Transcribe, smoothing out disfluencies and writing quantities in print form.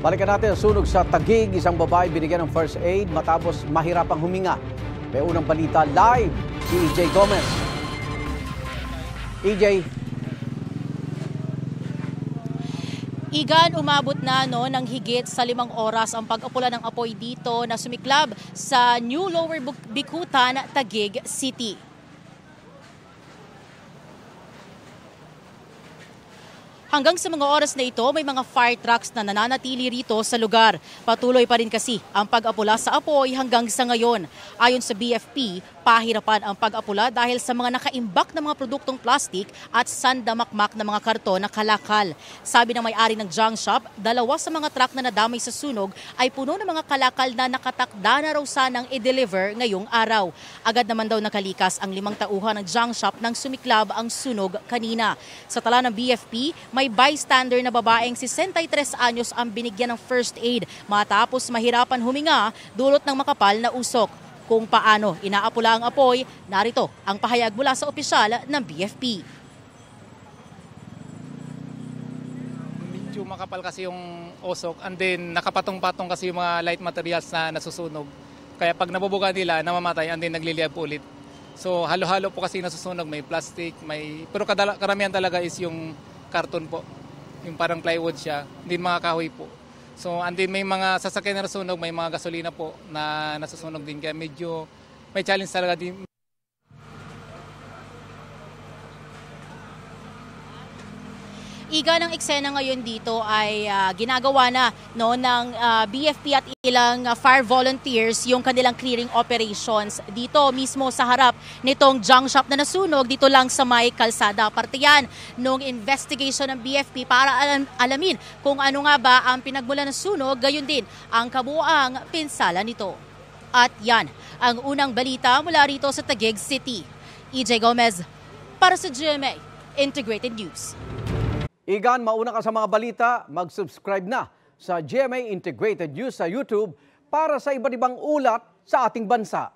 Balikan natin ang sunog sa Taguig. Isang babae binigyan ng first aid matapos mahirapang huminga. May unang balita live si EJ Gomez. EJ. Igan, umabot na ng higit sa 5 oras ang pag-apula ng apoy dito na sumiklab sa New Lower Bicutan, Taguig City. Hanggang sa mga oras na ito, may mga fire trucks na nananatili rito sa lugar. Patuloy pa rin kasi ang pag-apula sa apoy hanggang sa ngayon. Ayon sa BFP, pahirapan ang pag-apula dahil sa mga nakaimbak na mga produktong plastik at sandamakmak na mga karton na kalakal. Sabi ng may-ari ng junk shop, 2 sa mga truck na nadamay sa sunog ay puno ng mga kalakal na nakatakda na raw sanang i-deliver ngayong araw. Agad naman daw nakalikas ang 5 tauhan ng junk shop nang sumiklab ang sunog kanina. Sa tala ng BFP, may bystander na babaeng 63 anyos ang binigyan ng first aid matapos mahirapan huminga dulot ng makapal na usok. Kung paano inaapula ang apoy, narito ang pahayag mula sa opisyal ng BFP. Medyo makapal kasi yung usok and then nakapatong-patong kasi yung mga light materials na nasusunog. Kaya pag nabubuga nila, namamatay and then nagliliyab po ulit. So halo-halo po kasi nasusunog, may plastic, pero karamihan talaga is yung karton po. Yung parang plywood siya, hindi mga kahoy po. So, and then may mga sasakyan na nasusunog, may mga gasolina po na nasusunog din. Kaya medyo may challenge talaga din. Iga ng eksena ngayon dito ay ginagawa na ng BFP at ilang fire volunteers yung kanilang clearing operations dito mismo sa harap nitong junk shop na nasunog dito lang sa may kalsada. Parte yan nung investigation ng BFP para alamin kung ano nga ba ang pinagmulan ng sunog, gayon din ang kabuuang pinsala nito. At yan ang unang balita mula rito sa Taguig City. EJ Gomez para sa GMA Integrated News. Igan, mauna ka sa mga balita, mag-subscribe na sa GMA Integrated News sa YouTube para sa iba't ibang ulat sa ating bansa.